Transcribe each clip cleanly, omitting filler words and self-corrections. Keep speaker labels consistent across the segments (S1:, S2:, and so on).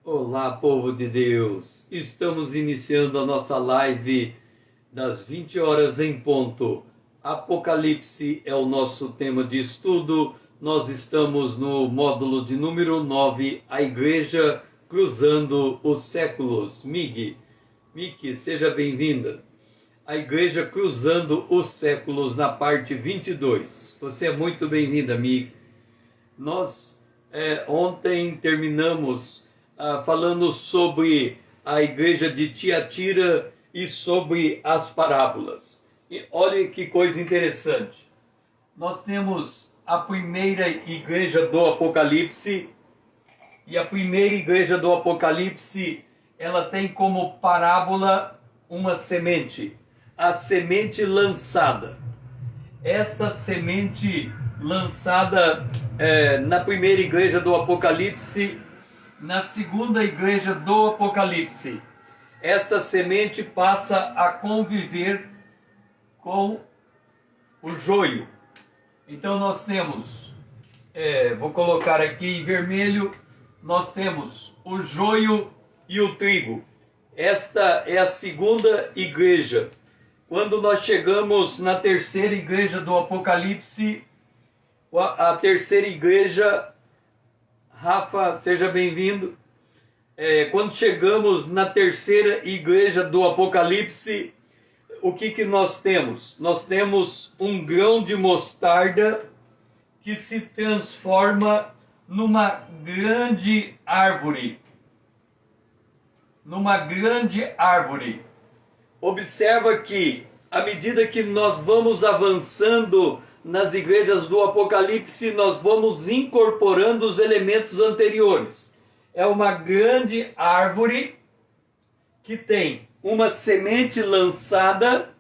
S1: Olá, povo de Deus! Estamos iniciando a nossa live das 20 horas em ponto. Apocalipse é o nosso tema de estudo. Nós estamos no módulo de número 9, a Igreja Cruzando os Séculos. Miki, seja bem-vinda. A Igreja Cruzando os Séculos, na parte 22. Você é muito bem-vinda, Miki. Nós ontem terminamos falando sobre a igreja de Tiatira e sobre as parábolas. E olha que coisa interessante. Nós temos a primeira igreja do Apocalipse, e a primeira igreja do Apocalipse, ela tem como parábola uma semente, a semente lançada. Esta semente lançada na primeira igreja do Apocalipse, na segunda igreja do Apocalipse, essa semente passa a conviver com o joio. Então nós temos, vou colocar aqui em vermelho, nós temos o joio e o trigo. Esta é a segunda igreja. Quando nós chegamos na terceira igreja do Apocalipse, a terceira igreja, Rafa, seja bem-vindo. Quando chegamos na terceira igreja do Apocalipse, o que nós temos? Nós temos um grão de mostarda que se transforma numa grande árvore. Numa grande árvore. Observa que, à medida que nós vamos avançando nas igrejas do Apocalipse, nós vamos incorporando os elementos anteriores. É uma grande árvore que tem uma semente lançada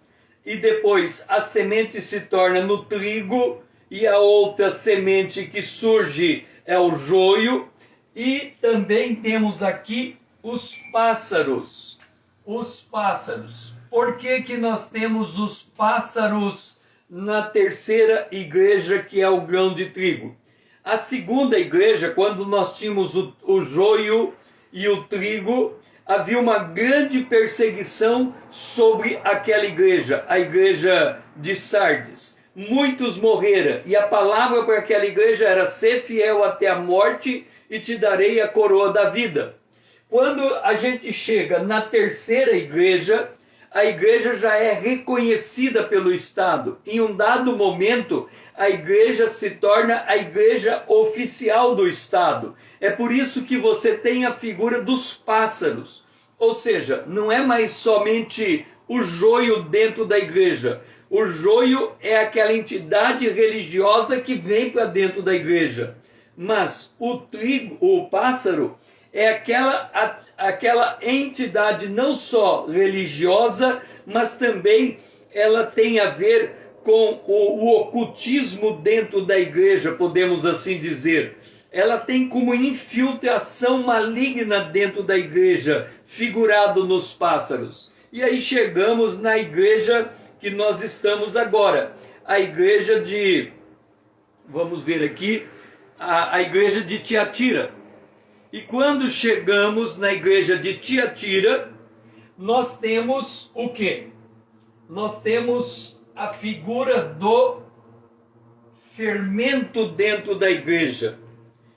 S1: e depois a semente se torna no trigo e a outra semente que surge é o joio. E também temos aqui os pássaros. Os pássaros. Por que nós temos os pássaros na terceira igreja, que é o grão de trigo? A segunda igreja, quando nós tínhamos o joio e o trigo, havia uma grande perseguição sobre aquela igreja, a igreja de Sardes. Muitos morreram, e a palavra para aquela igreja era: ser fiel até a morte e te darei a coroa da vida. Quando a gente chega na terceira igreja, a igreja já é reconhecida pelo Estado. Em um dado momento, a igreja se torna a igreja oficial do Estado. É por isso que você tem a figura dos pássaros. Ou seja, não é mais somente o joio dentro da igreja. O joio é aquela entidade religiosa que vem para dentro da igreja. Mas o trigo, o pássaro, é aquela entidade não só religiosa, mas também ela tem a ver com o ocultismo dentro da igreja, podemos assim dizer. Ela tem como infiltração maligna dentro da igreja, figurado nos pássaros. E aí chegamos na igreja que nós estamos agora, a igreja de, vamos ver aqui, a igreja de Tiatira. E quando chegamos na igreja de Tiatira, nós temos o quê? Nós temos a figura do fermento dentro da igreja.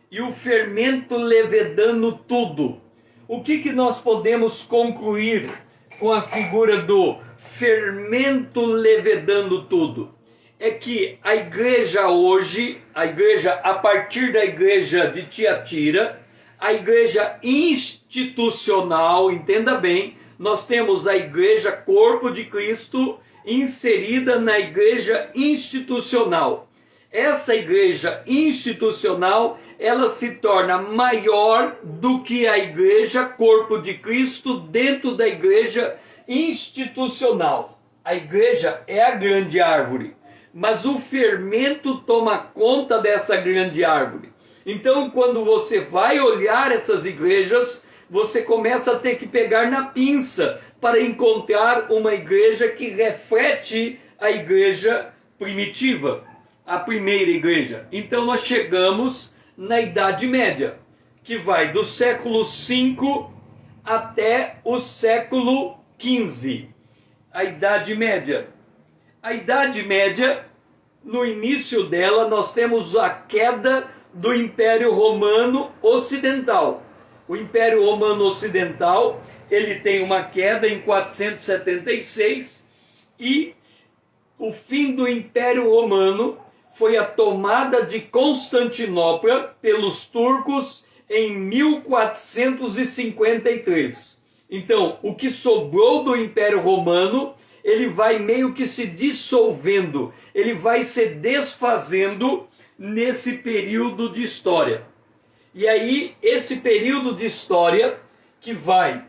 S1: E o fermento levedando tudo. O que nós podemos concluir com a figura do fermento levedando tudo? É que a igreja hoje, a partir da igreja de Tiatira, a igreja institucional, entenda bem, nós temos a igreja corpo de Cristo inserida na igreja institucional. Essa igreja institucional, ela se torna maior do que a igreja corpo de Cristo dentro da igreja institucional. A igreja é a grande árvore, mas o fermento toma conta dessa grande árvore. Então, quando você vai olhar essas igrejas, você começa a ter que pegar na pinça para encontrar uma igreja que reflete a igreja primitiva, a primeira igreja. Então, nós chegamos na Idade Média, que vai do século V até o século XV, a Idade Média. A Idade Média, no início dela, nós temos a queda do Império Romano Ocidental. O Império Romano Ocidental, ele tem uma queda em 476 e o fim do Império Romano foi a tomada de Constantinopla pelos turcos em 1453. Então, o que sobrou do Império Romano, ele vai meio que se dissolvendo, ele vai se desfazendo nesse período de história. E aí, esse período de história, que vai,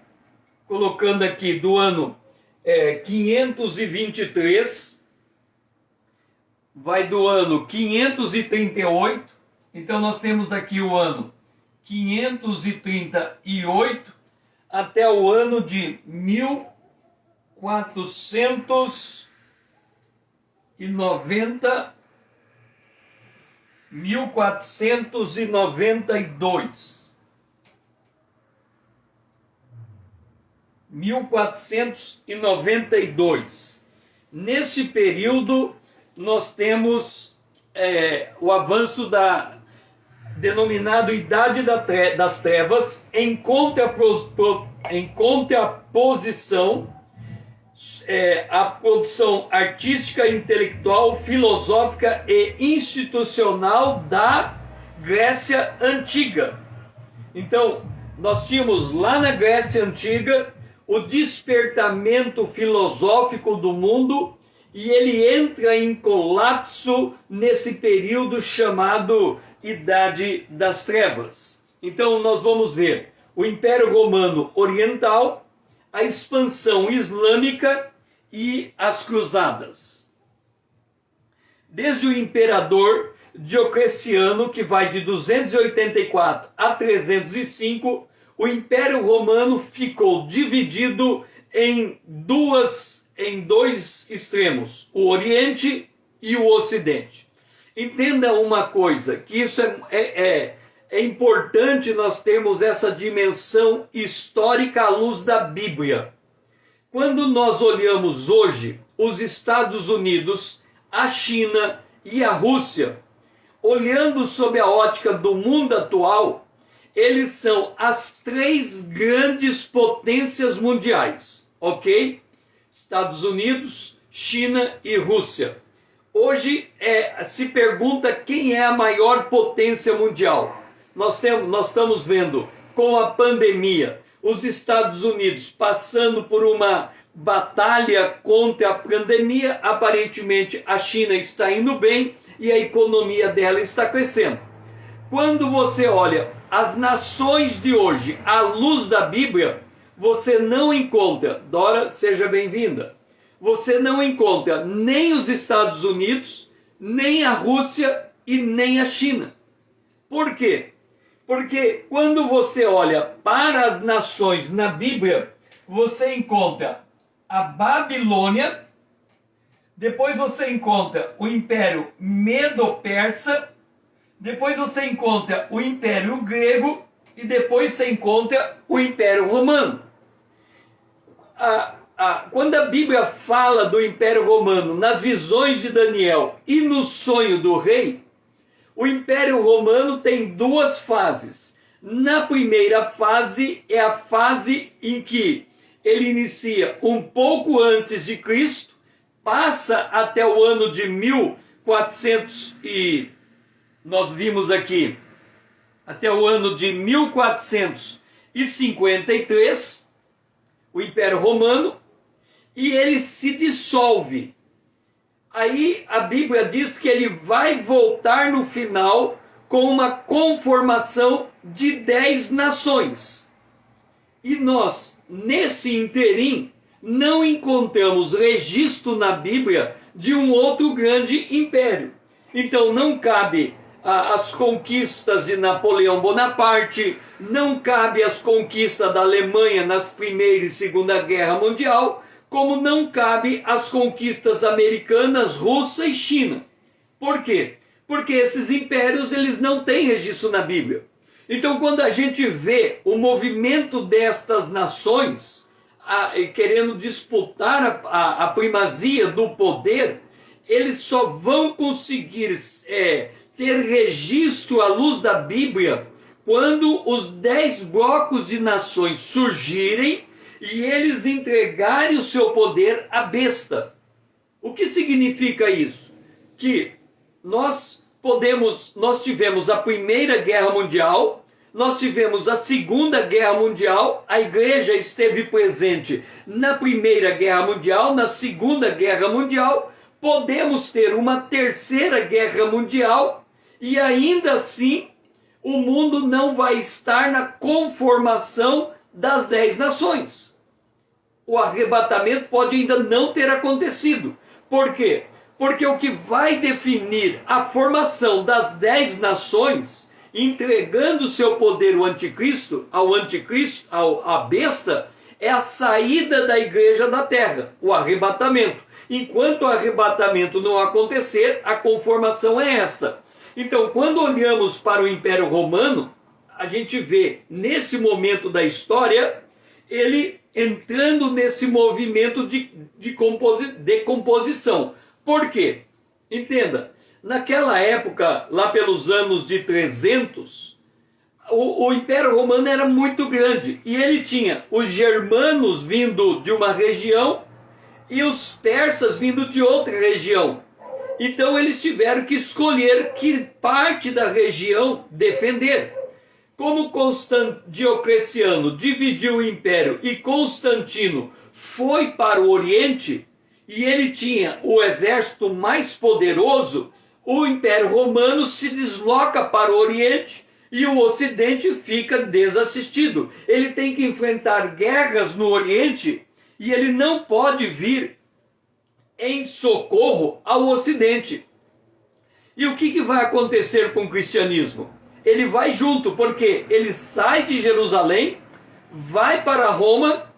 S1: colocando aqui do ano 523, vai do ano 538, então nós temos aqui o ano 538 até o ano de 1492. 1492. Nesse período, nós temos o avanço da denominado Idade das Trevas, em contraposição à produção artística, intelectual, filosófica e institucional da Grécia Antiga. Então, nós tínhamos lá na Grécia Antiga o despertamento filosófico do mundo, e ele entra em colapso nesse período chamado Idade das Trevas. Então nós vamos ver o Império Romano Oriental, a expansão islâmica e as cruzadas. Desde o imperador Diocleciano, que vai de 284 a 305, o Império Romano ficou dividido em dois extremos, o Oriente e o Ocidente. Entenda uma coisa, que isso é importante nós termos essa dimensão histórica à luz da Bíblia. Quando nós olhamos hoje os Estados Unidos, a China e a Rússia, olhando sob a ótica do mundo atual, eles são as três grandes potências mundiais, ok? Estados Unidos, China e Rússia. Hoje se pergunta quem é a maior potência mundial. Nós estamos vendo com a pandemia os Estados Unidos passando por uma batalha contra a pandemia. Aparentemente a China está indo bem e a economia dela está crescendo. Quando você olha as nações de hoje à luz da Bíblia, você não encontra, Dora, seja bem-vinda, você não encontra nem os Estados Unidos, nem a Rússia e nem a China. Por quê? Porque quando você olha para as nações na Bíblia, você encontra a Babilônia, depois você encontra o Império Medo-Persa, depois você encontra o Império Grego e depois você encontra o Império Romano. Quando a Bíblia fala do Império Romano nas visões de Daniel e no sonho do rei, o Império Romano tem duas fases. Na primeira fase é a fase em que ele inicia um pouco antes de Cristo, passa até o ano de 1400 e nós vimos aqui até o ano de 1453, o Império Romano, e ele se dissolve. Aí a Bíblia diz que ele vai voltar no final com uma conformação de 10 nações. E nós, nesse interim, não encontramos registro na Bíblia de um outro grande império. Então não cabe as conquistas de Napoleão Bonaparte, não cabe as conquistas da Alemanha nas Primeira e Segunda Guerra Mundial, como não cabe as conquistas americanas, Rússia e China. Por quê? Porque esses impérios eles não têm registro na Bíblia. Então, quando a gente vê o movimento destas nações querendo disputar a primazia do poder, eles só vão conseguir ter registro à luz da Bíblia quando os 10 blocos de nações surgirem e eles entregarem o seu poder à besta. O que significa isso? Que nós tivemos a Primeira Guerra Mundial, nós tivemos a Segunda Guerra Mundial, a igreja esteve presente na Primeira Guerra Mundial, na Segunda Guerra Mundial, podemos ter uma Terceira Guerra Mundial e ainda assim o mundo não vai estar na conformação das 10 nações. O arrebatamento pode ainda não ter acontecido. Por quê? Porque o que vai definir a formação das 10 nações, entregando o seu poder ao anticristo, à besta, é a saída da igreja da terra, o arrebatamento. Enquanto o arrebatamento não acontecer, a conformação é esta. Então, quando olhamos para o Império Romano, a gente vê, nesse momento da história, ele entrando nesse movimento de decomposição. Por quê? Entenda, naquela época, lá pelos anos de 300, o Império Romano era muito grande. E ele tinha os germanos vindo de uma região e os persas vindo de outra região. Então eles tiveram que escolher que parte da região defender. Como Diocleciano dividiu o império e Constantino foi para o Oriente, e ele tinha o exército mais poderoso, o Império Romano se desloca para o Oriente e o Ocidente fica desassistido. Ele tem que enfrentar guerras no Oriente e ele não pode vir em socorro ao Ocidente. E o que vai acontecer com o cristianismo? Ele vai junto, porque ele sai de Jerusalém, vai para Roma,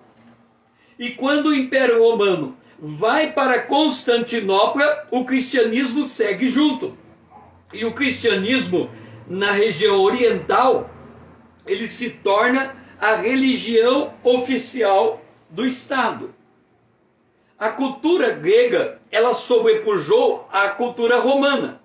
S1: e quando o Império Romano vai para Constantinopla, o cristianismo segue junto. E o cristianismo, na região oriental, ele se torna a religião oficial do Estado. A cultura grega, ela sobrepujou a cultura romana,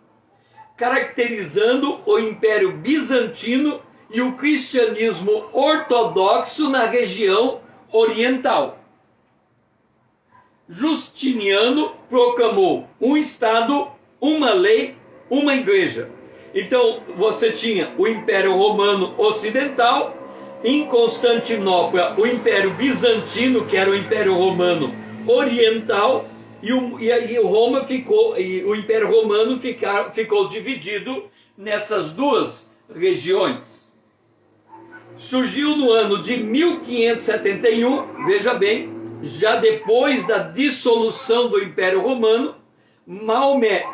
S1: caracterizando o Império Bizantino e o cristianismo ortodoxo na região oriental. Justiniano proclamou um Estado, uma lei, uma igreja. Então você tinha o Império Romano Ocidental, em Constantinopla o Império Bizantino, que era o Império Romano Oriental, e o Império Romano ficou dividido nessas duas regiões. Surgiu no ano de 1571, veja bem, já depois da dissolução do Império Romano, Maomé,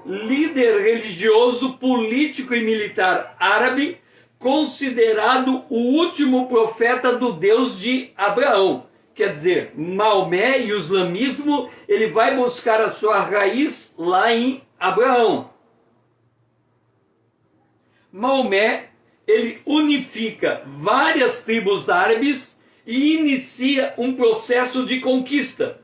S1: líder religioso, político e militar árabe, considerado o último profeta do Deus de Abraão. Quer dizer, Maomé e o islamismo, ele vai buscar a sua raiz lá em Abraão. Maomé, ele unifica várias tribos árabes e inicia um processo de conquista.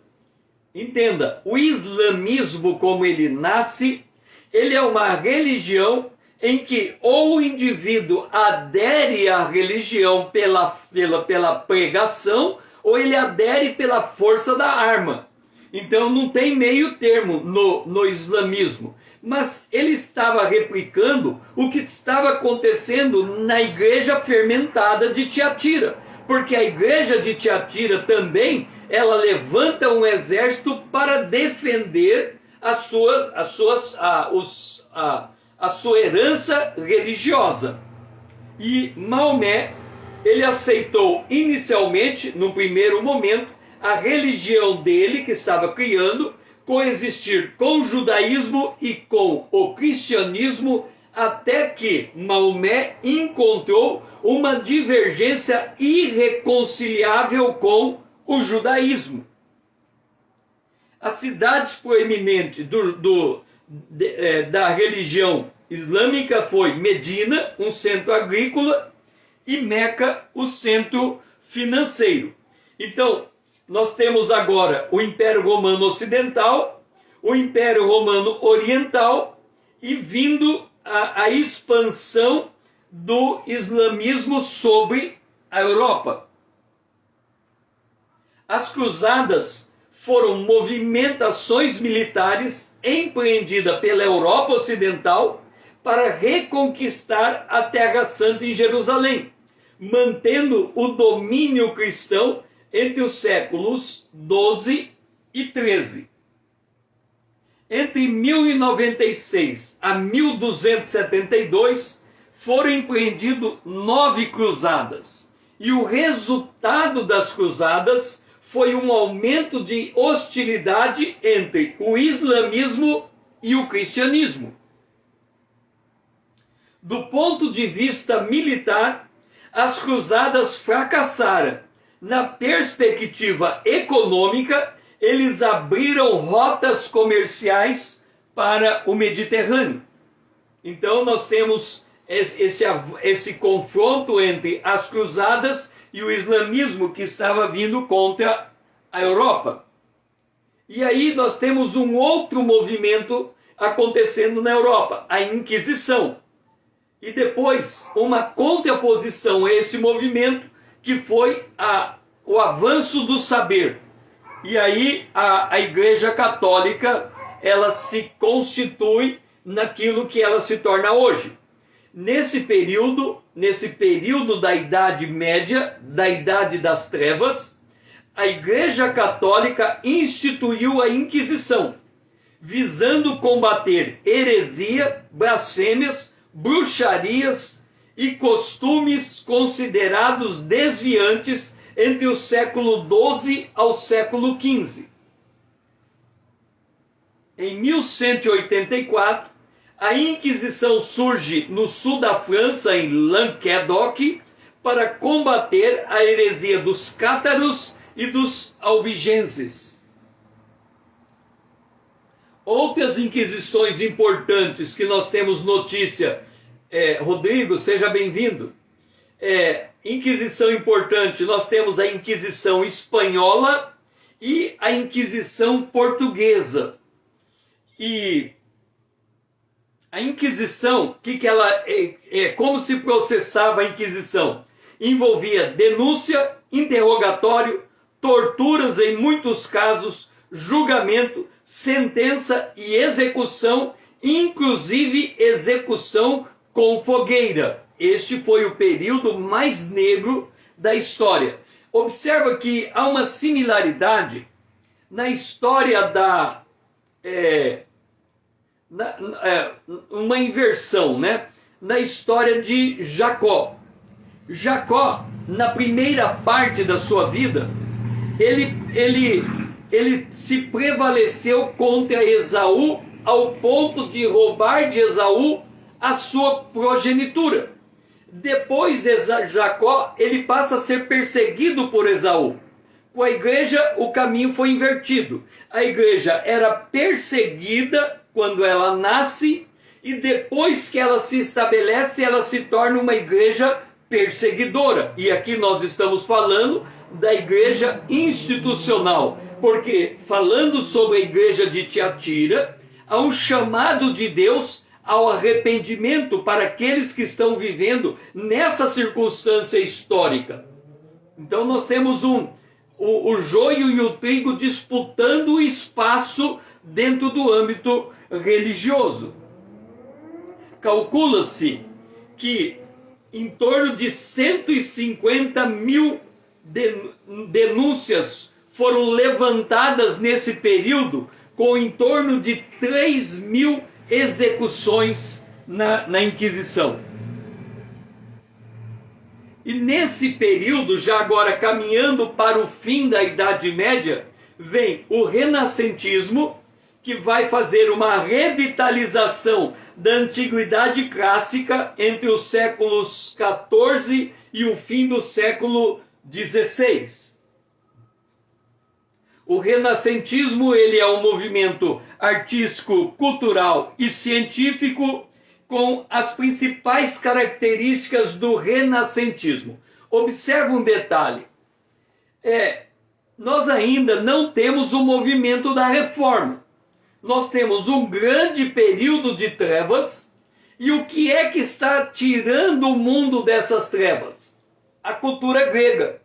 S1: Entenda, o islamismo, como ele nasce, ele é uma religião em que ou o indivíduo adere à religião pela pregação, ou ele adere pela força da arma. Então não tem meio termo no islamismo. Mas ele estava replicando o que estava acontecendo na igreja fermentada de Tiatira. Porque a igreja de Tiatira também, ela levanta um exército para defender a sua herança religiosa. E Maomé, ele aceitou inicialmente, no primeiro momento, a religião dele, que estava criando, coexistir com o judaísmo e com o cristianismo, até que Maomé encontrou uma divergência irreconciliável com o judaísmo. As cidades proeminentes da religião islâmica foi Medina, um centro agrícola, e Meca, o centro financeiro. Então, nós temos agora o Império Romano Ocidental, o Império Romano Oriental, e vindo a expansão do islamismo sobre a Europa. As cruzadas foram movimentações militares empreendidas pela Europa Ocidental para reconquistar a Terra Santa em Jerusalém, mantendo o domínio cristão entre os séculos 12 e 13. Entre 1096 a 1272 foram empreendidas 9 cruzadas, e o resultado das cruzadas foi um aumento de hostilidade entre o islamismo e o cristianismo. Do ponto de vista militar, as cruzadas fracassaram. Na perspectiva econômica, eles abriram rotas comerciais para o Mediterrâneo. Então nós temos esse confronto entre as cruzadas e o islamismo que estava vindo contra a Europa. E aí nós temos um outro movimento acontecendo na Europa, a Inquisição. E depois uma contraposição a esse movimento, que foi o avanço do saber. E aí a Igreja Católica, ela se constitui naquilo que ela se torna hoje. Nesse período da Idade Média, da Idade das Trevas, a Igreja Católica instituiu a Inquisição, visando combater heresia, blasfêmias, bruxarias e costumes considerados desviantes entre o século XII ao século XV. Em 1184, a Inquisição surge no sul da França, em Languedoc, para combater a heresia dos cátaros e dos albigenses. Outras inquisições importantes que nós temos notícia, Rodrigo, seja bem-vindo. Inquisição importante, nós temos a Inquisição Espanhola e a Inquisição Portuguesa. E a Inquisição, como se processava a Inquisição? Envolvia denúncia, interrogatório, torturas em muitos casos, julgamento, sentença e execução, inclusive execução com fogueira. Este foi o período mais negro da história. Observa que há uma similaridade na história uma inversão, né? Na história de Jacó. Jacó, na primeira parte da sua vida, ele se prevaleceu contra Esaú ao ponto de roubar de Esaú a sua progenitura. Depois Jacó, ele passa a ser perseguido por Esaú. Com a igreja, o caminho foi invertido. A igreja era perseguida quando ela nasce, e depois que ela se estabelece, ela se torna uma igreja perseguidora. E aqui nós estamos falando da igreja institucional, porque falando sobre a igreja de Tiatira, há um chamado de Deus ao arrependimento para aqueles que estão vivendo nessa circunstância histórica. Então nós temos o joio e o trigo disputando o espaço dentro do âmbito religioso. Calcula-se que em torno de 150 mil denúncias foram levantadas nesse período, com em torno de 3 mil execuções na Inquisição. E nesse período, já agora caminhando para o fim da Idade Média, vem o renascentismo, que vai fazer uma revitalização da antiguidade clássica entre os séculos XIV e o fim do século XVI. O renascentismo, ele é um movimento artístico, cultural e científico com as principais características do renascentismo. Observe um detalhe. Nós ainda não temos o movimento da reforma. Nós temos um grande período de trevas. E o que é que está tirando o mundo dessas trevas? A cultura grega.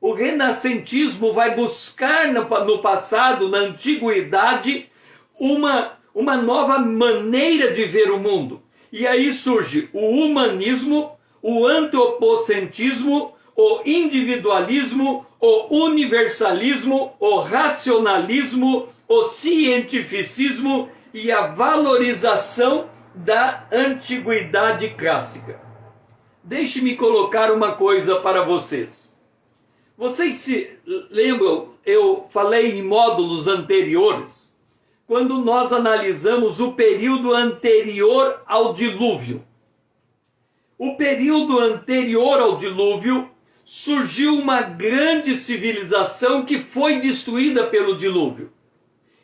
S1: O renascentismo vai buscar no passado, na antiguidade, uma nova maneira de ver o mundo. E aí surge o humanismo, o antropocentrismo, o individualismo, o universalismo, o racionalismo, o cientificismo e a valorização da antiguidade clássica. Deixe-me colocar uma coisa para vocês. Vocês se lembram, eu falei em módulos anteriores, quando nós analisamos o período anterior ao dilúvio. O período anterior ao dilúvio surgiu uma grande civilização que foi destruída pelo dilúvio.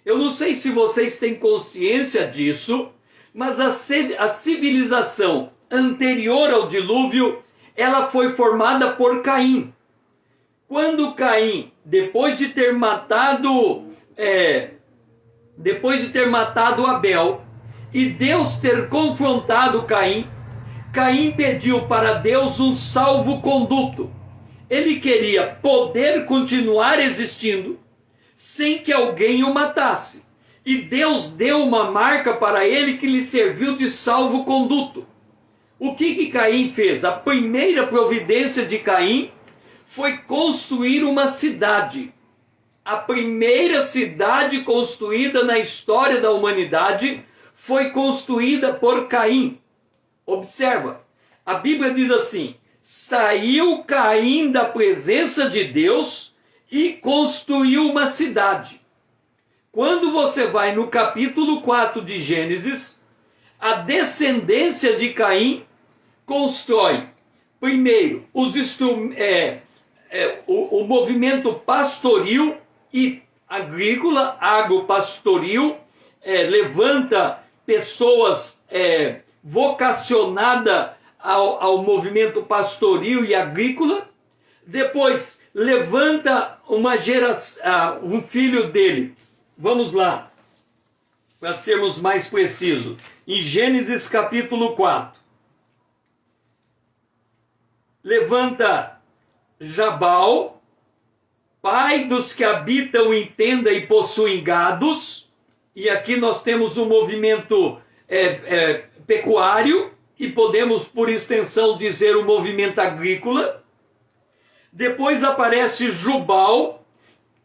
S1: Eu não sei se vocês têm consciência disso, mas a civilização anterior ao dilúvio, ela foi formada por Caim. Quando Caim, depois de ter matado Abel, e Deus ter confrontado Caim, Caim pediu para Deus um salvo-conduto. Ele queria poder continuar existindo sem que alguém o matasse. E Deus deu uma marca para ele que lhe serviu de salvo-conduto. O que Caim fez? A primeira providência de Caim foi construir uma cidade. A primeira cidade construída na história da humanidade foi construída por Caim. Observa, a Bíblia diz assim: saiu Caim da presença de Deus e construiu uma cidade. Quando você vai no capítulo 4 de Gênesis, a descendência de Caim constrói, primeiro, o movimento pastoril e agrícola, agropastoril, levanta pessoas vocacionadas ao movimento pastoril e agrícola. Depois levanta um filho dele. Vamos lá, para sermos mais precisos. Em Gênesis capítulo 4. Levanta Jabal, pai dos que habitam em tenda e possuem gados. E aqui nós temos um movimento pecuário, e podemos, por extensão, dizer o movimento agrícola. Depois aparece Jubal,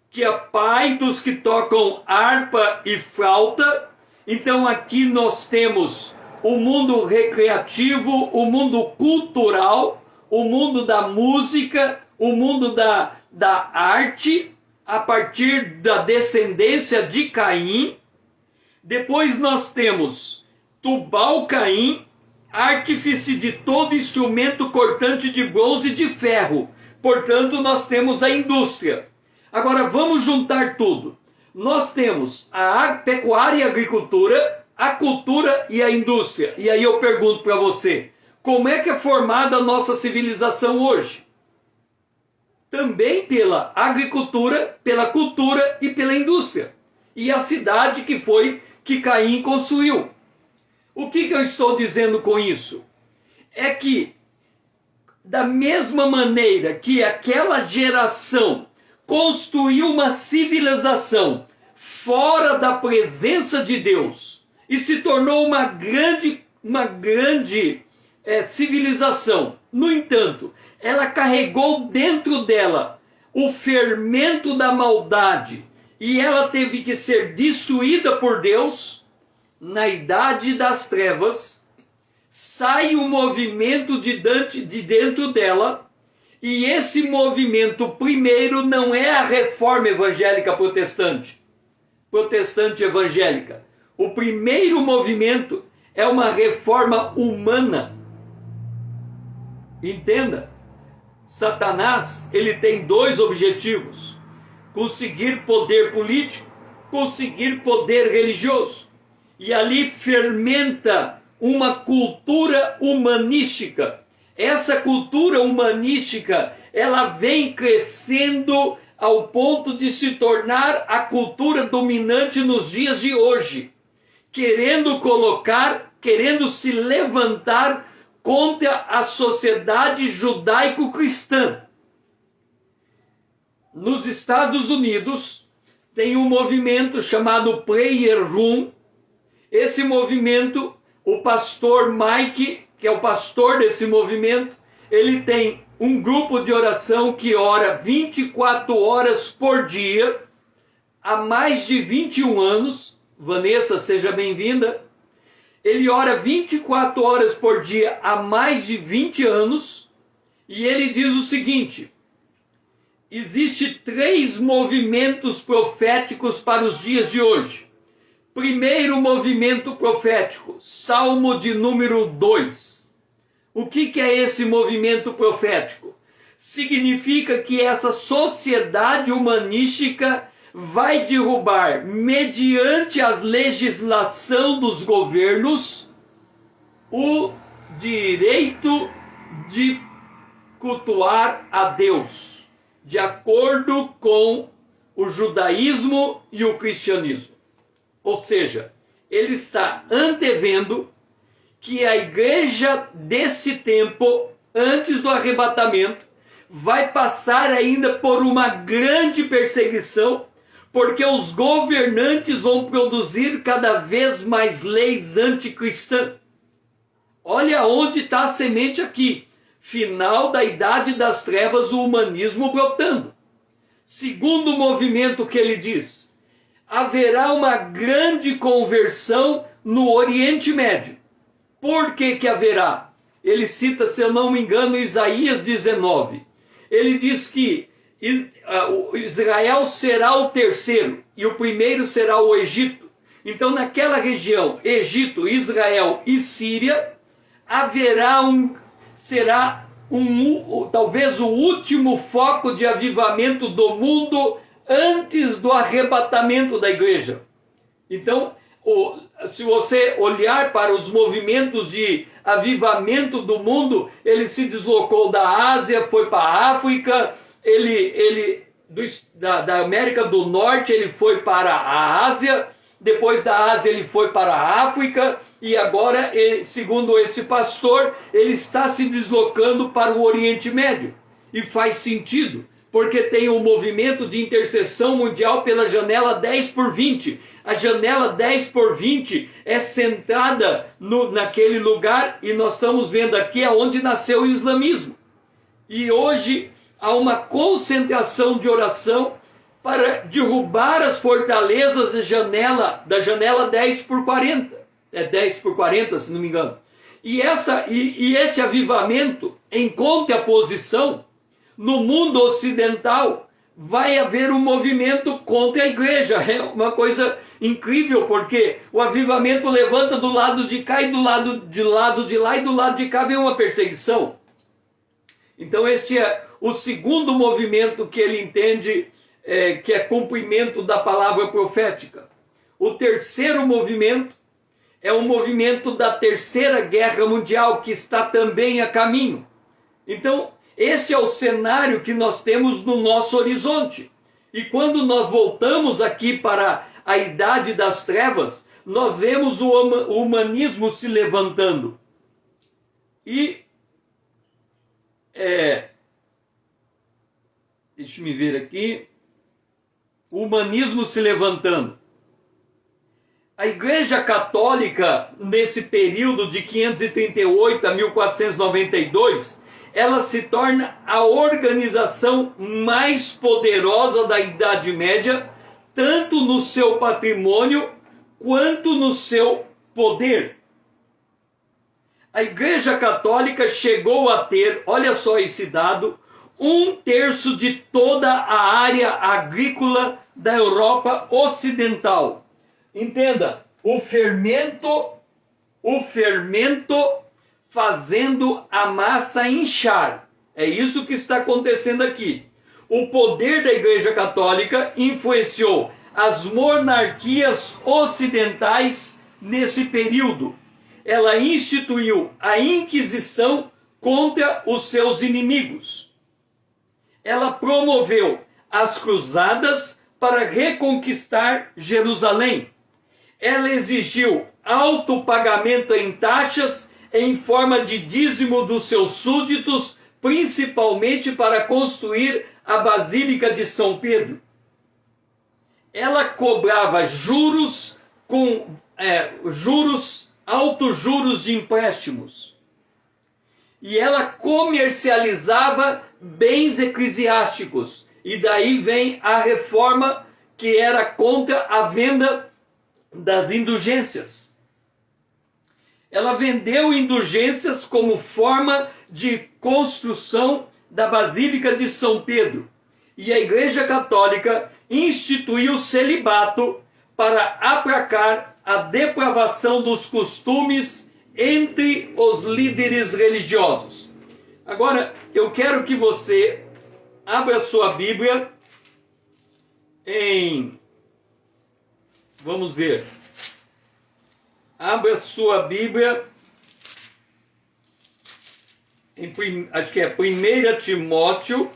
S1: que é pai dos que tocam harpa e flauta. Então aqui nós temos o mundo recreativo, o mundo cultural, o mundo da música, o mundo da arte, a partir da descendência de Caim. Depois nós temos Tubal-Caim, artífice de todo instrumento cortante de bronze e de ferro. Portanto, nós temos a indústria. Agora vamos juntar tudo. Nós temos a pecuária e a agricultura, a cultura e a indústria. E aí eu pergunto para você, como é que é formada a nossa civilização hoje? Também pela agricultura, pela cultura e pela indústria. E a cidade que Caim construiu. O que eu estou dizendo com isso? É que, da mesma maneira que aquela geração construiu uma civilização fora da presença de Deus e se tornou uma grande civilização. No entanto, ela carregou dentro dela o fermento da maldade e ela teve que ser destruída por Deus. Na idade das trevas, sai o movimento de dentro dela. E esse movimento, primeiro, não é a reforma evangélica protestante evangélica. O primeiro movimento é uma reforma humana. Entenda, Satanás, ele tem dois objetivos: conseguir poder político, conseguir poder religioso. E ali fermenta uma cultura humanística. Essa cultura humanística, ela vem crescendo ao ponto de se tornar a cultura dominante nos dias de hoje, querendo se levantar contra a sociedade judaico-cristã. Nos Estados Unidos tem um movimento chamado Prayer Room. Esse movimento, o pastor Mike, que é o pastor desse movimento, ele tem um grupo de oração que ora 24 horas por dia, há mais de 21 anos. Vanessa, seja bem-vinda. Ele ora 24 horas por dia há mais de 20 anos, e ele diz o seguinte: existe 3 movimentos proféticos para os dias de hoje. Primeiro movimento profético, Salmo de número 2. O que é esse movimento profético? Significa que essa sociedade humanística vai derrubar, mediante a legislação dos governos, o direito de cultuar a Deus, de acordo com o judaísmo e o cristianismo. Ou seja, ele está antevendo que a igreja desse tempo, antes do arrebatamento, vai passar ainda por uma grande perseguição, porque os governantes vão produzir cada vez mais leis anticristãs. Olha onde está a semente aqui. Final da Idade das Trevas, o humanismo brotando. Segundo movimento que ele diz, haverá uma grande conversão no Oriente Médio. Por que haverá? Ele cita, se eu não me engano, Isaías 19. Ele diz que Israel será o terceiro e o primeiro será o Egito. Então, naquela região, Egito, Israel e Síria, será talvez o último foco de avivamento do mundo antes do arrebatamento da igreja. Então, se você olhar para os movimentos de avivamento do mundo, ele se deslocou da Ásia, foi para a África, da América do Norte ele foi para a Ásia, depois da Ásia ele foi para a África, e agora, segundo esse pastor, ele está se deslocando para o Oriente Médio. E faz sentido, porque tem um movimento de intercessão mundial pela janela 10 por 20. A janela 10 por 20 é centrada naquele lugar, e nós estamos vendo aqui aonde nasceu o islamismo. E hoje há uma concentração de oração para derrubar as fortalezas da janela 10 por 40. É 10 por 40, se não me engano. E esse avivamento, em contraposição, no mundo ocidental, vai haver um movimento contra a igreja. É uma coisa incrível, porque o avivamento levanta do lado de cá e do lado de lá, e do lado de cá vem uma perseguição. Então este é o segundo movimento que ele entende que é cumprimento da palavra profética. O terceiro movimento é o movimento da Terceira Guerra Mundial, que está também a caminho. Então, este é o cenário que nós temos no nosso horizonte. E quando nós voltamos aqui para a Idade das Trevas, nós vemos o humanismo se levantando. E deixa eu me ver aqui. O humanismo se levantando. A Igreja Católica, nesse período de 538 a 1492, ela se torna a organização mais poderosa da Idade Média, tanto no seu patrimônio quanto no seu poder. A Igreja Católica chegou a ter, olha só esse dado, 1/3 de toda a área agrícola da Europa Ocidental. Entenda, o fermento fazendo a massa inchar. É isso que está acontecendo aqui. O poder da Igreja Católica influenciou as monarquias ocidentais nesse período. ela instituiu a Inquisição contra os seus inimigos. Ela promoveu as cruzadas para reconquistar Jerusalém. Ela exigiu alto pagamento em taxas em forma de dízimo dos seus súditos, principalmente para construir a Basílica de São Pedro. Ela cobrava juros altos juros de empréstimos. E ela comercializava bens eclesiásticos. E daí vem a reforma que era contra a venda das indulgências. Ela vendeu indulgências como forma de construção da Basílica de São Pedro. E a Igreja Católica instituiu o celibato para aplacar a depravação dos costumes entre os líderes religiosos. Agora, eu quero que você abra sua Bíblia em... Vamos ver. Abra sua Bíblia em, acho que é 1 Timóteo.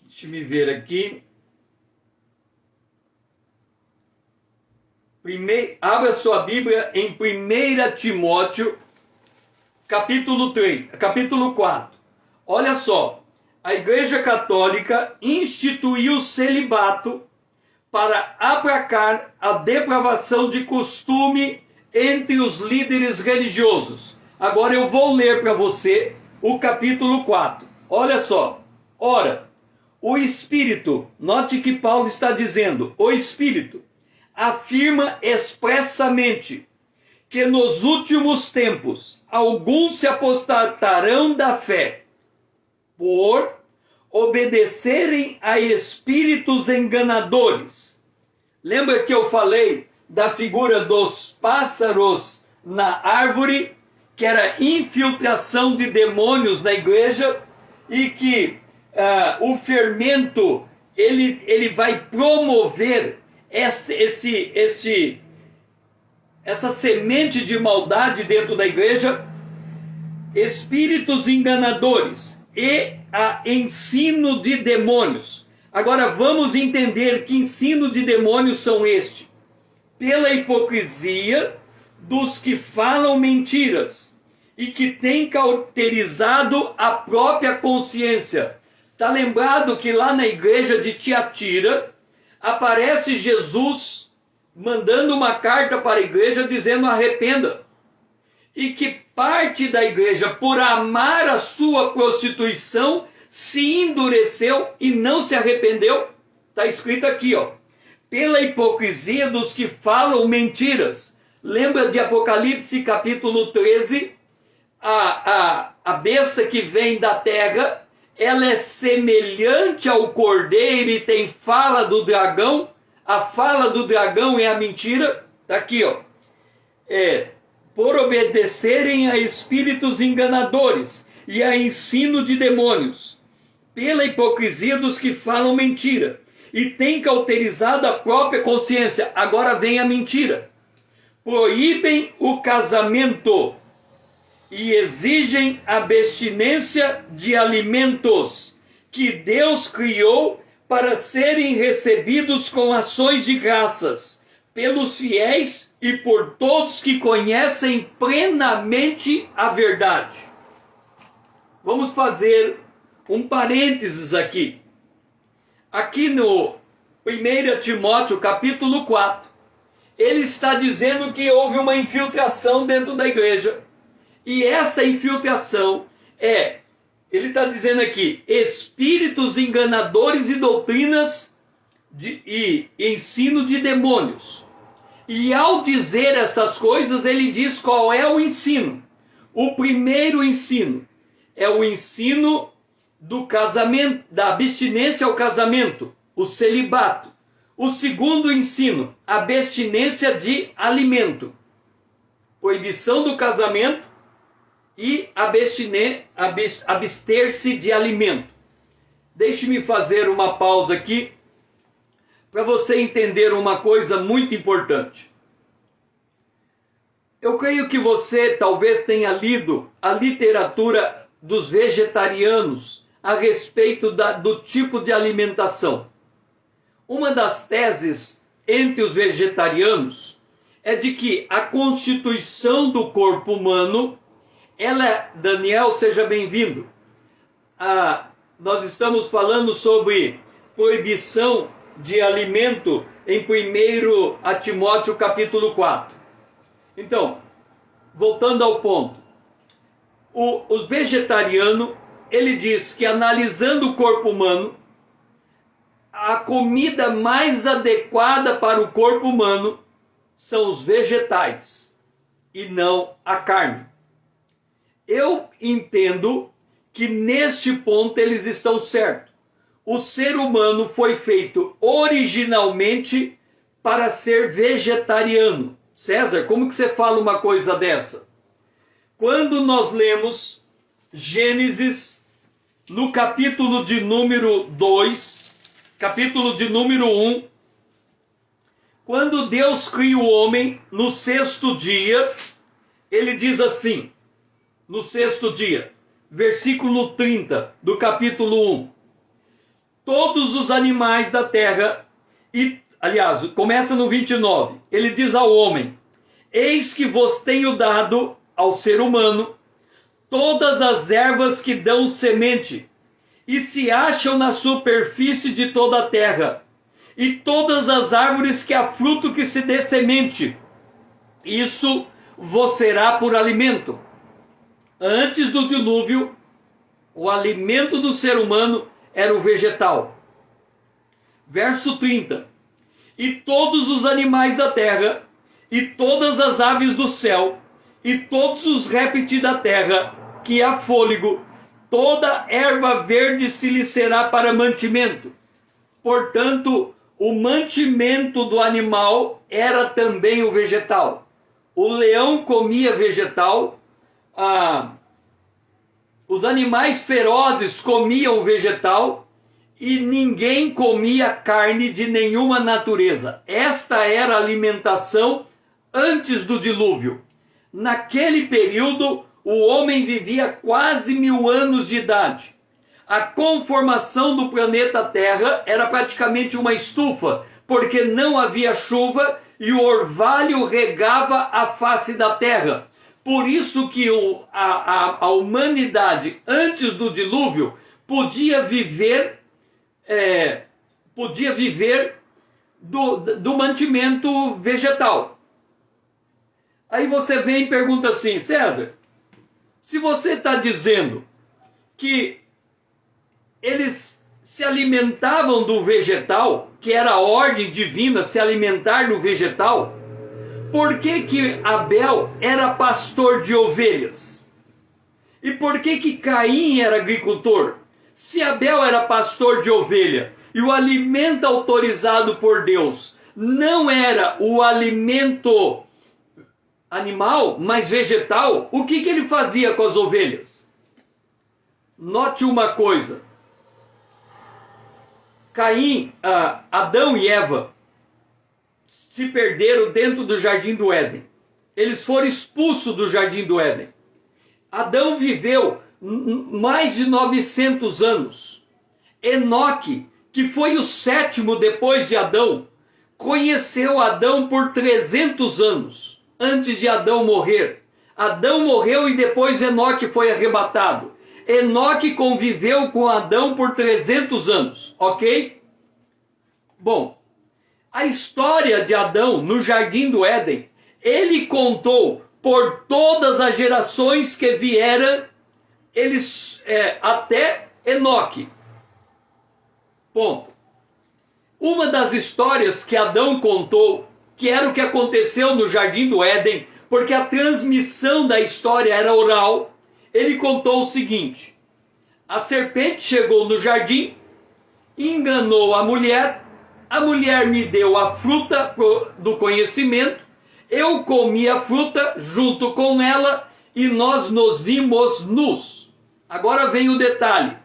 S1: Deixa eu ver aqui. Abra sua Bíblia em 1 Timóteo, capítulo 4. Olha só, a Igreja Católica instituiu o celibato para aplacar a depravação de costume entre os líderes religiosos. Agora eu vou ler para você o capítulo 4. Olha só. Ora, o Espírito, note que Paulo está dizendo, o Espírito afirma expressamente que nos últimos tempos alguns se apostatarão da fé por obedecerem a espíritos enganadores. Lembra que eu falei da figura dos pássaros na árvore, que era infiltração de demônios na igreja, e que o fermento ele vai promover essa semente de maldade dentro da igreja, espíritos enganadores e a ensino de demônios. Agora vamos entender que ensino de demônios são este: pela hipocrisia dos que falam mentiras e que têm cauterizado a própria consciência. Está lembrado que lá na igreja de Tiatira aparece Jesus mandando uma carta para a igreja dizendo: arrependa. E que parte da igreja, por amar a sua prostituição, se endureceu e não se arrependeu. Está escrito aqui, ó. Pela hipocrisia dos que falam mentiras. Lembra de Apocalipse capítulo 13? A besta que vem da terra, ela é semelhante ao cordeiro e tem fala do dragão. A fala do dragão é a mentira. Está aqui, ó. Por obedecerem a espíritos enganadores e a ensino de demônios, pela hipocrisia dos que falam mentira e têm cauterizado a própria consciência. Agora vem a mentira. Proíbem o casamento e exigem abstinência de alimentos que Deus criou para serem recebidos com ações de graças pelos fiéis e por todos que conhecem plenamente a verdade. Vamos fazer um parênteses aqui. Aqui no 1 Timóteo capítulo 4, ele está dizendo que houve uma infiltração dentro da igreja. E esta infiltração ele está dizendo aqui, espíritos enganadores e doutrinas e ensino de demônios. E ao dizer essas coisas, ele diz qual é o ensino. O primeiro ensino é o ensino do casamento, da abstinência ao casamento, o celibato. O segundo ensino, abstinência de alimento, proibição do casamento e abster-se de alimento. Deixe-me fazer uma pausa aqui para você entender uma coisa muito importante. Eu creio que você talvez tenha lido a literatura dos vegetarianos a respeito do tipo de alimentação. Uma das teses entre os vegetarianos é de que a constituição do corpo humano, Daniel, seja bem-vindo. Nós estamos falando sobre proibição de alimento em 1 a Timóteo capítulo 4. Então, voltando ao ponto, o vegetariano, ele diz que analisando o corpo humano, a comida mais adequada para o corpo humano são os vegetais e não a carne. Eu entendo que neste ponto eles estão certos. O ser humano foi feito originalmente para ser vegetariano. César, como que você fala uma coisa dessa? Quando nós lemos Gênesis, no capítulo de número 2, capítulo de número 1, quando Deus cria o homem no sexto dia, ele diz assim, no sexto dia, versículo 30 do capítulo 1, todos os animais da terra, aliás, começa no 29, ele diz ao homem, eis que vos tenho dado ao ser humano todas as ervas que dão semente e se acham na superfície de toda a terra, e todas as árvores que há fruto que se dê semente, isso vos será por alimento. Antes do dilúvio, o alimento do ser humano era o vegetal. Verso 30. E todos os animais da terra, e todas as aves do céu, e todos os répteis da terra, que há fôlego, toda erva verde se lhe será para mantimento. Portanto, o mantimento do animal era também o vegetal. O leão comia vegetal, os animais ferozes comiam vegetal e ninguém comia carne de nenhuma natureza. Esta era a alimentação antes do dilúvio. Naquele período, o homem vivia quase 1000 anos de idade. A conformação do planeta Terra era praticamente uma estufa, porque não havia chuva e o orvalho regava a face da Terra. Por isso que a humanidade, antes do dilúvio, podia viver do mantimento vegetal. Aí você vem e pergunta assim, César, se você está dizendo que eles se alimentavam do vegetal, que era a ordem divina se alimentar do vegetal, por que que Abel era pastor de ovelhas? E por que que Caim era agricultor? Se Abel era pastor de ovelha e o alimento autorizado por Deus não era o alimento animal, mas vegetal, o que que ele fazia com as ovelhas? Note uma coisa. Adão e Eva se perderam dentro do jardim do Éden. Eles foram expulsos do jardim do Éden. Adão viveu mais de 900 anos. Enoque, que foi o sétimo depois de Adão, conheceu Adão por 300 anos, antes de Adão morrer. Adão morreu e depois Enoque foi arrebatado. Enoque conviveu com Adão por 300 anos, ok? Bom, a história de Adão no jardim do Éden, ele contou por todas as gerações que vieram, até Enoque. Ponto. Uma das histórias que Adão contou, que era o que aconteceu no jardim do Éden, porque a transmissão da história era oral, ele contou o seguinte: a serpente chegou no jardim, enganou a mulher me deu a fruta do conhecimento, eu comi a fruta junto com ela e nós nos vimos nus. Agora vem o detalhe.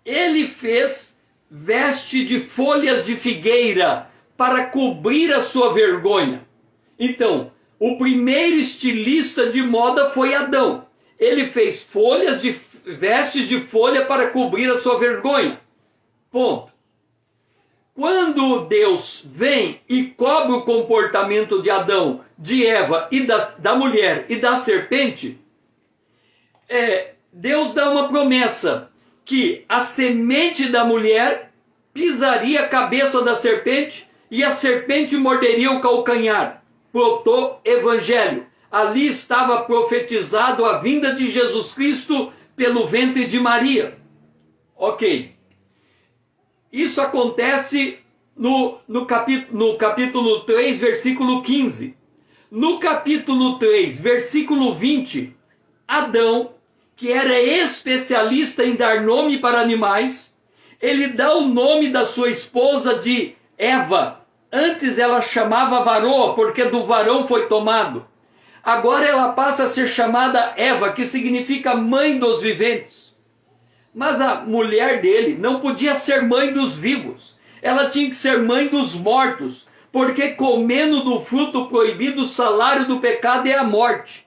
S1: Ele fez veste de folhas de figueira para cobrir a sua vergonha. Então, O primeiro estilista de moda foi Adão. Ele fez vestes de folha para cobrir a sua vergonha. Ponto. Quando Deus vem e cobre o comportamento de Adão, de Eva e da mulher e da serpente, Deus dá uma promessa que a semente da mulher pisaria a cabeça da serpente e a serpente morderia o calcanhar. Proto-evangelho. Ali estava profetizado a vinda de Jesus Cristo pelo ventre de Maria. Ok. Isso acontece no capítulo 3, versículo 15. No capítulo 3, versículo 20, Adão, que era especialista em dar nome para animais, ele dá o nome da sua esposa de Eva. Antes ela chamava varoa, porque do varão foi tomado. Agora ela passa a ser chamada Eva, que significa mãe dos viventes. Mas a mulher dele não podia ser mãe dos vivos. Ela tinha que ser mãe dos mortos, porque comendo do fruto proibido, o salário do pecado é a morte.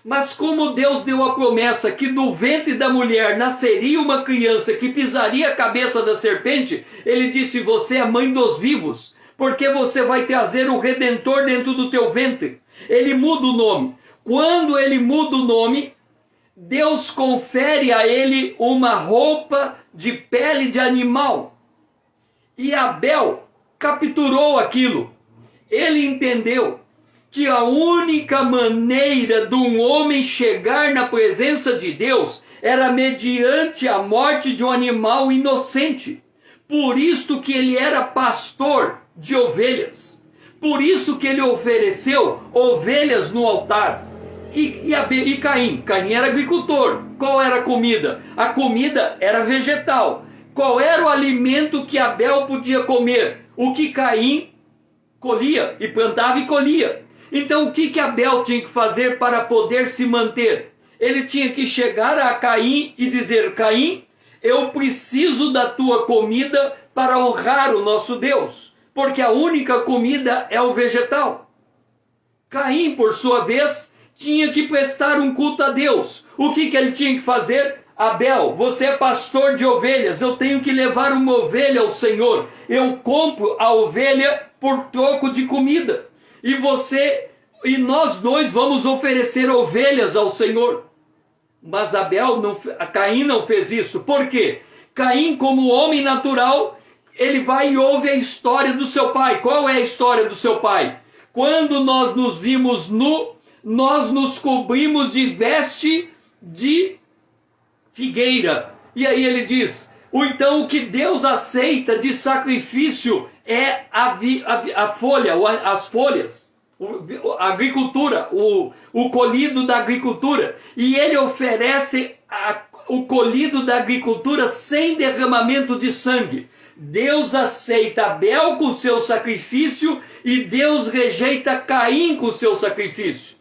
S1: Mas como Deus deu a promessa que do ventre da mulher nasceria uma criança que pisaria a cabeça da serpente, ele disse: você é mãe dos vivos, porque você vai trazer o Redentor dentro do teu ventre. Ele muda o nome. Quando ele muda o nome, Deus confere a ele uma roupa de pele de animal. E Abel capturou aquilo. Ele entendeu que a única maneira de um homem chegar na presença de Deus era mediante a morte de um animal inocente. Por isso que ele era pastor de ovelhas. Por isso que ele ofereceu ovelhas no altar. E Caim? Caim era agricultor. Qual era a comida? A comida era vegetal. Qual era o alimento que Abel podia comer? O que Caim colhia, e plantava e colhia. Então o que Abel tinha que fazer para poder se manter? Ele tinha que chegar a Caim e dizer: Caim, eu preciso da tua comida para honrar o nosso Deus, porque a única comida é o vegetal. Caim, por sua vez, tinha que prestar um culto a Deus. O que ele tinha que fazer? Abel, você é pastor de ovelhas, eu tenho que levar uma ovelha ao Senhor. Eu compro a ovelha por troco de comida. E nós dois vamos oferecer ovelhas ao Senhor. Mas Caim não fez isso. Por quê? Caim, como homem natural, ele vai e ouve a história do seu pai. Qual é a história do seu pai? Quando nós nos vimos nu, nós nos cobrimos de veste de figueira. E aí ele diz: então o que Deus aceita de sacrifício é a folha, as folhas, a agricultura, o colhido da agricultura. E ele oferece o colhido da agricultura sem derramamento de sangue. Deus aceita Abel com seu sacrifício e Deus rejeita Caim com seu sacrifício.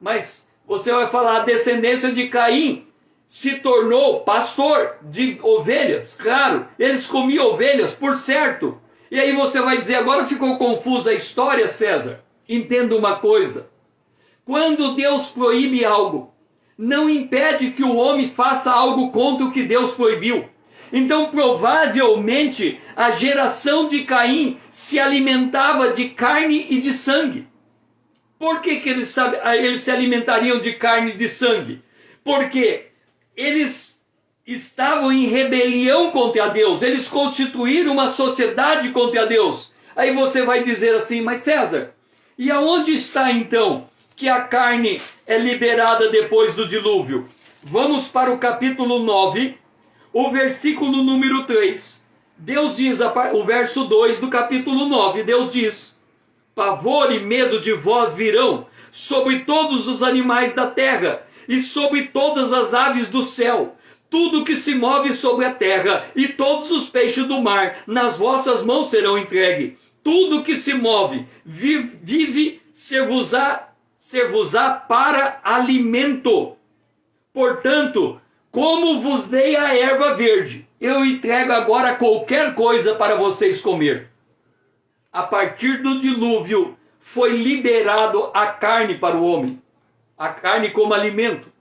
S1: Mas você vai falar: a descendência de Caim se tornou pastor de ovelhas. Claro, eles comiam ovelhas, por certo. E aí você vai dizer: agora ficou confusa a história, César. Entenda uma coisa: quando Deus proíbe algo, não impede que o homem faça algo contra o que Deus proibiu. Então provavelmente a geração de Caim se alimentava de carne e de sangue. Por que eles se alimentariam de carne e de sangue? Porque eles estavam em rebelião contra Deus. Eles constituíram uma sociedade contra Deus. Aí você vai dizer assim: mas César, e aonde está então que a carne é liberada depois do dilúvio? Vamos para o capítulo 9, o versículo número 3. Deus diz, o verso 2 do capítulo 9, Deus diz: pavor e medo de vós virão sobre todos os animais da terra e sobre todas as aves do céu, tudo que se move sobre a terra e todos os peixes do mar, nas vossas mãos serão entregues. Tudo que se move, vive, ser-vos-á para alimento. Portanto, como vos dei a erva verde, eu entrego agora qualquer coisa para vocês comer. A partir do dilúvio, foi liberado a carne para o homem, a carne como alimento.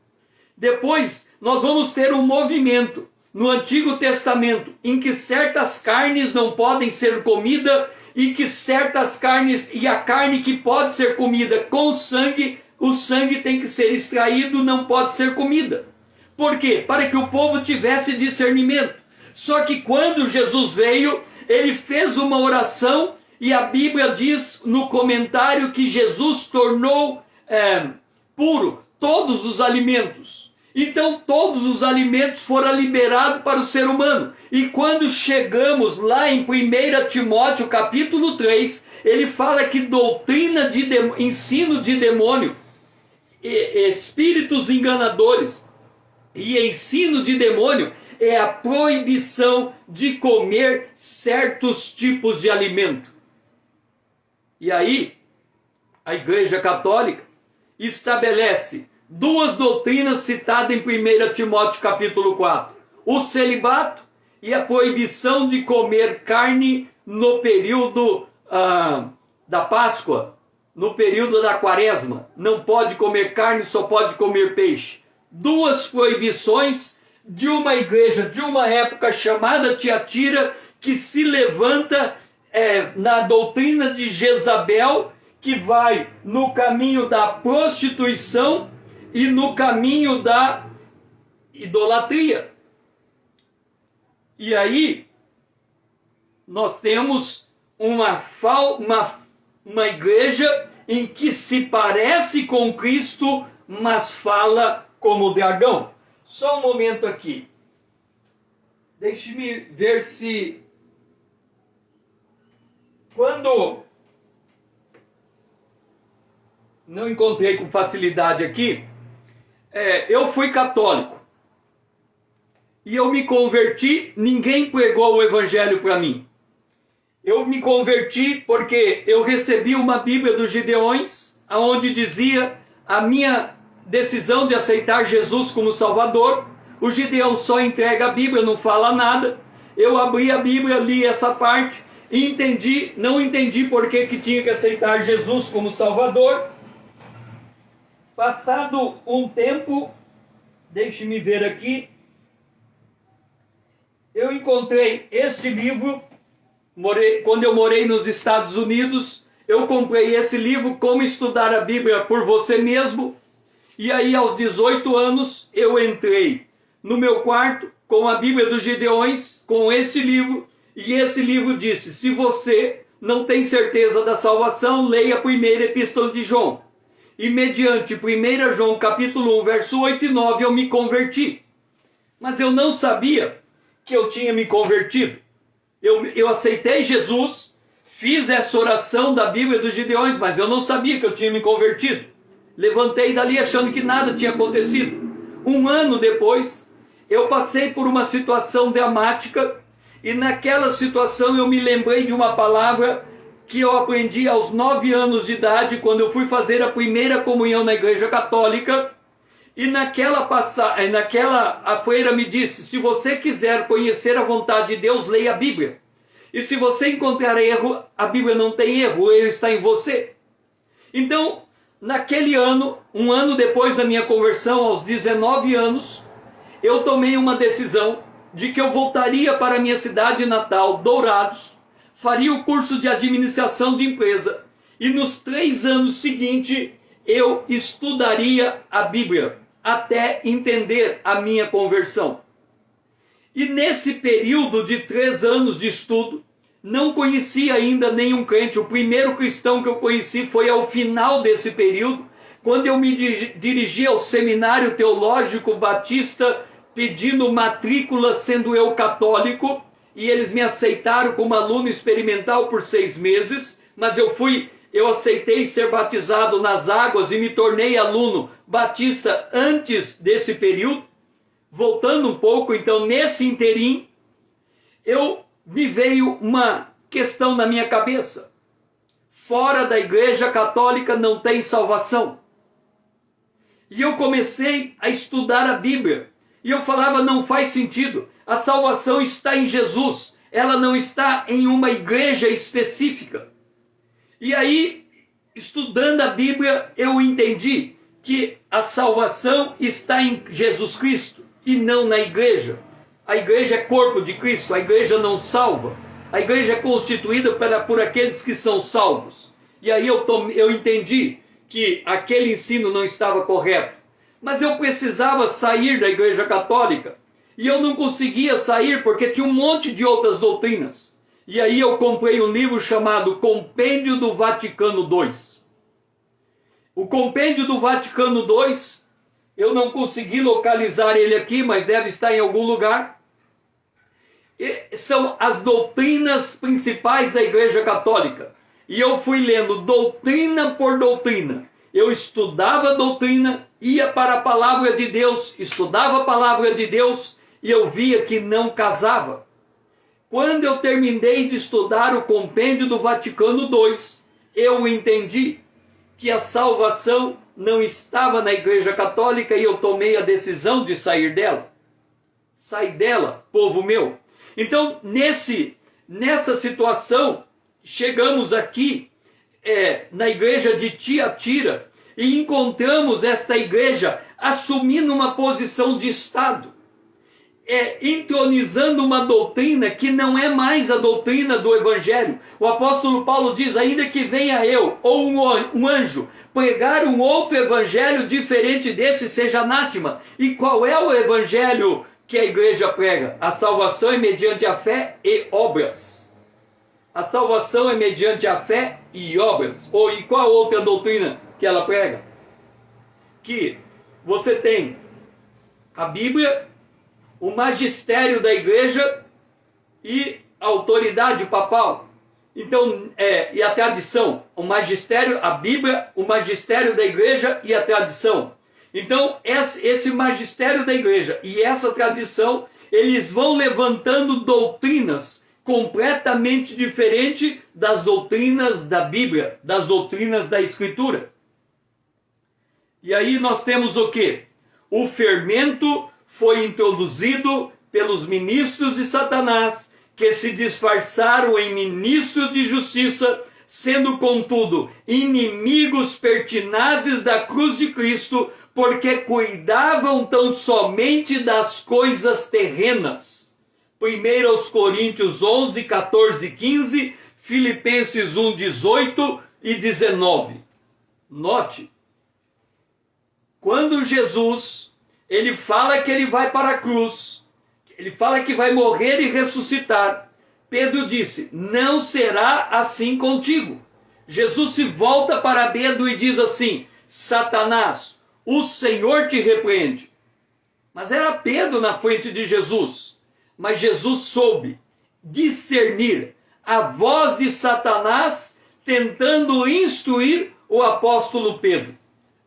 S1: Depois, nós vamos ter um movimento no Antigo Testamento em que certas carnes não podem ser comidas e que certas carnes, e a carne que pode ser comida com sangue, o sangue tem que ser extraído, não pode ser comida. Por quê? Para que o povo tivesse discernimento. Só que quando Jesus veio, ele fez uma oração e a Bíblia diz no comentário que Jesus tornou puro todos os alimentos. Então todos os alimentos foram liberados para o ser humano. E quando chegamos lá em 1 Timóteo capítulo 3, ele fala que doutrina de ensino de demônio, espíritos enganadores e ensino de demônio é a proibição de comer certos tipos de alimento. E aí, a Igreja Católica estabelece duas doutrinas citadas em 1 Timóteo capítulo 4. O celibato e a proibição de comer carne no período da Páscoa, no período da Quaresma. Não pode comer carne, só pode comer peixe. Duas proibições de uma igreja, de uma época chamada Tiatira, que se levanta na doutrina de Jezabel, que vai no caminho da prostituição e no caminho da idolatria. E aí, nós temos uma igreja em que se parece com Cristo, mas fala como o dragão. Só um momento aqui. Deixe-me ver se... Quando não encontrei com facilidade aqui, eu fui católico. E eu me converti, ninguém pregou o evangelho para mim. Eu me converti porque eu recebi uma Bíblia dos Gideões, onde dizia a minha decisão de aceitar Jesus como Salvador. O Gideão só entrega a Bíblia, não fala nada. Eu abri a Bíblia, li essa parte, e não entendi por que tinha que aceitar Jesus como Salvador. Passado um tempo, deixe-me ver aqui, eu encontrei este livro, quando eu morei nos Estados Unidos, eu comprei esse livro, Como Estudar a Bíblia por Você Mesmo, e aí aos 18 anos eu entrei no meu quarto com a Bíblia dos Gideões, com este livro, e esse livro disse, se você não tem certeza da salvação, leia a primeira epístola de João. E mediante 1 João capítulo 1, verso 8 e 9, eu me converti. Mas eu não sabia que eu tinha me convertido. Eu aceitei Jesus, fiz essa oração da Bíblia dos Gideões, mas eu não sabia que eu tinha me convertido. Levantei dali achando que nada tinha acontecido. Um ano depois, eu passei por uma situação dramática, e naquela situação eu me lembrei de uma palavra que eu aprendi aos 9 anos de idade, quando eu fui fazer a primeira comunhão na Igreja Católica, e a freira me disse, se você quiser conhecer a vontade de Deus, leia a Bíblia. E se você encontrar erro, a Bíblia não tem erro, o erro está em você. Então, naquele ano, um ano depois da minha conversão, aos 19 anos, eu tomei uma decisão de que eu voltaria para a minha cidade natal, Dourados, faria o curso de administração de empresa e nos 3 anos seguintes eu estudaria a Bíblia até entender a minha conversão. E nesse período de 3 anos de estudo, não conhecia ainda nenhum crente. O primeiro cristão que eu conheci foi ao final desse período, quando eu me dirigi ao Seminário Teológico Batista pedindo matrícula, sendo eu católico, e eles me aceitaram como aluno experimental por 6 meses, mas eu aceitei ser batizado nas águas e me tornei aluno batista antes desse período. Voltando um pouco, então, nesse interim, me veio uma questão na minha cabeça. Fora da Igreja Católica não tem salvação. E eu comecei a estudar a Bíblia. E eu falava, não faz sentido. A salvação está em Jesus. Ela não está em uma igreja específica. E aí estudando a Bíblia, eu entendi que a salvação está em Jesus Cristo e não na igreja. A igreja é corpo de Cristo, a igreja não salva. A igreja é constituída por aqueles que são salvos. E aí eu entendi que aquele ensino não estava correto. Mas eu precisava sair da igreja católica. E eu não conseguia sair porque tinha um monte de outras doutrinas. E aí eu comprei um livro chamado Compêndio do Vaticano II. O Compêndio do Vaticano II, eu não consegui localizar ele aqui, mas deve estar em algum lugar. E são as doutrinas principais da Igreja Católica. E eu fui lendo doutrina por doutrina. Eu estudava a doutrina, ia para a palavra de Deus, estudava a palavra de Deus e eu via que não casava. Quando eu terminei de estudar o Compêndio do Vaticano II, eu entendi que a salvação não estava na Igreja Católica e eu tomei a decisão de sair dela. Sai dela, povo meu. Então, nessa situação, chegamos aqui na igreja de Tiatira e encontramos esta igreja assumindo uma posição de Estado, entronizando uma doutrina que não é mais a doutrina do Evangelho. O apóstolo Paulo diz, ainda que venha eu ou um anjo pregar um outro evangelho diferente desse, seja anátema. E qual é o evangelho que a igreja prega? A salvação é mediante a fé e obras. A salvação é mediante a fé e obras. E qual outra doutrina que ela prega? Que você tem a Bíblia, o magistério da igreja e a autoridade papal. Então, e a tradição, o magistério, a Bíblia, o magistério da igreja e a tradição. Então, esse magistério da igreja e essa tradição, eles vão levantando doutrinas completamente diferentes das doutrinas da Bíblia, das doutrinas da Escritura. E aí nós temos o quê? O fermento foi introduzido pelos ministros de Satanás, que se disfarçaram em ministros de justiça, sendo, contudo, inimigos pertinazes da cruz de Cristo, porque cuidavam tão somente das coisas terrenas. 1 Coríntios 11, 14 e 15, Filipenses 1, 18 e 19. Note, quando Jesus, ele fala que ele vai para a cruz, ele fala que vai morrer e ressuscitar, Pedro disse, não será assim contigo. Jesus se volta para Pedro e diz assim, Satanás, o Senhor te repreende. Mas era Pedro na frente de Jesus. Mas Jesus soube discernir a voz de Satanás tentando instruir o apóstolo Pedro.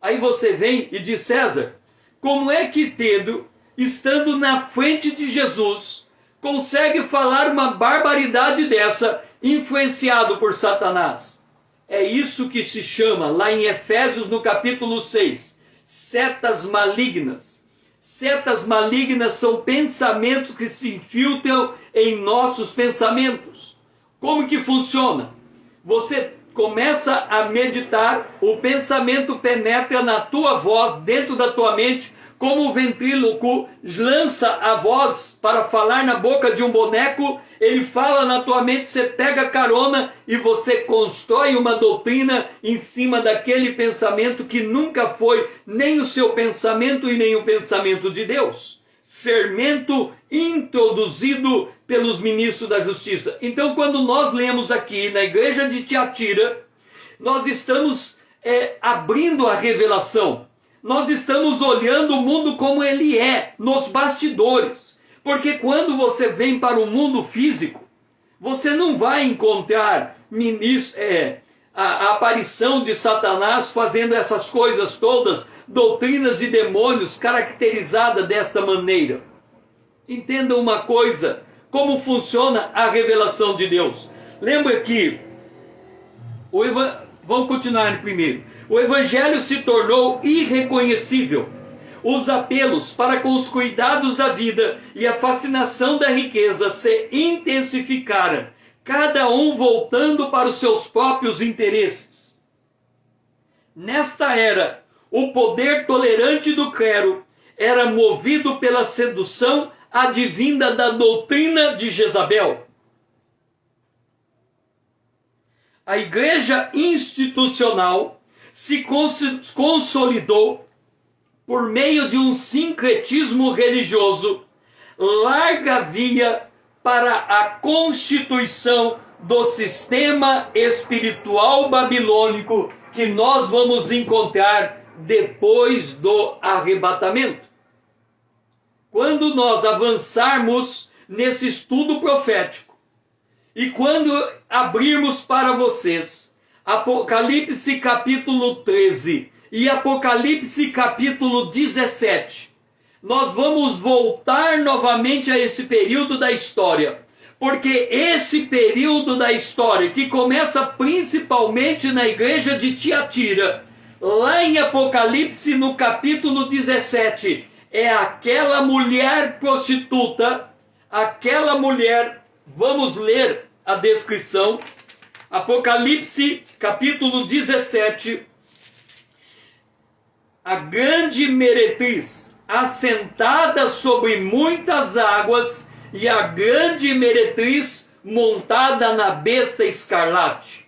S1: Aí você vem e diz, César, como é que Pedro, estando na frente de Jesus, consegue falar uma barbaridade dessa, influenciado por Satanás? É isso que se chama, lá em Efésios, no capítulo 6, setas malignas. Setas malignas são pensamentos que se infiltram em nossos pensamentos. Como que funciona? Você começa a meditar, o pensamento penetra na tua voz, dentro da tua mente, como o ventríloco lança a voz para falar na boca de um boneco, ele fala na tua mente, você pega carona e você constrói uma doutrina em cima daquele pensamento que nunca foi nem o seu pensamento e nem o pensamento de Deus. Fermento introduzido pelos ministros da justiça. Então, quando nós lemos aqui na igreja de Tiatira, nós estamos abrindo a revelação. Nós estamos olhando o mundo como ele é, nos bastidores. Porque quando você vem para o mundo físico, você não vai encontrar a aparição de Satanás fazendo essas coisas todas, doutrinas de demônios caracterizada desta maneira. Entenda uma coisa, como funciona a revelação de Deus. Lembra que, vamos continuar primeiro. O Evangelho se tornou irreconhecível. Os apelos para com os cuidados da vida e a fascinação da riqueza se intensificaram, cada um voltando para os seus próprios interesses. Nesta era, o poder tolerante do clero era movido pela sedução advinda da doutrina de Jezabel. A igreja institucional se consolidou por meio de um sincretismo religioso, larga via para a constituição do sistema espiritual babilônico que nós vamos encontrar depois do arrebatamento. Quando nós avançarmos nesse estudo profético e quando abrirmos para vocês Apocalipse capítulo 13 e Apocalipse capítulo 17, nós vamos voltar novamente a esse período da história, porque esse período da história, que começa principalmente na igreja de Tiatira, lá em Apocalipse no capítulo 17, é aquela mulher prostituta, aquela mulher, vamos ler a descrição, Apocalipse capítulo 17, a grande meretriz, assentada sobre muitas águas, e a grande meretriz montada na besta escarlate.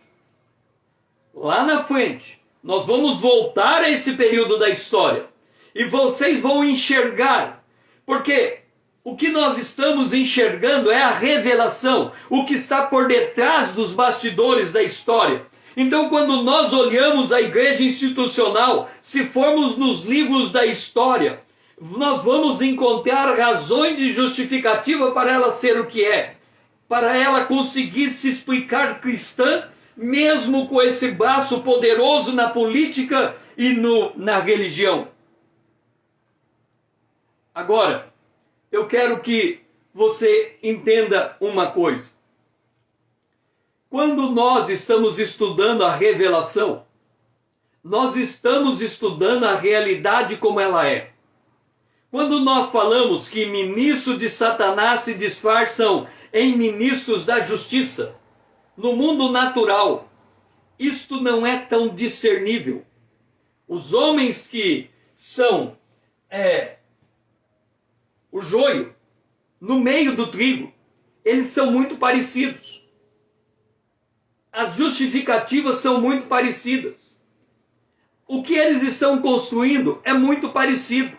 S1: Lá na frente, nós vamos voltar a esse período da história, e vocês vão enxergar, porque o que nós estamos enxergando é a revelação, o que está por detrás dos bastidores da história. Então, quando nós olhamos a igreja institucional, se formos nos livros da história, nós vamos encontrar razões de justificativa para ela ser o que é, para ela conseguir se explicar cristã, mesmo com esse braço poderoso na política e na religião. Agora, eu quero que você entenda uma coisa. Quando nós estamos estudando a revelação, nós estamos estudando a realidade como ela é. Quando nós falamos que ministros de Satanás se disfarçam em ministros da justiça, no mundo natural, isto não é tão discernível. Os homens que são o joio no meio do trigo, eles são muito parecidos. As justificativas são muito parecidas. O que eles estão construindo é muito parecido.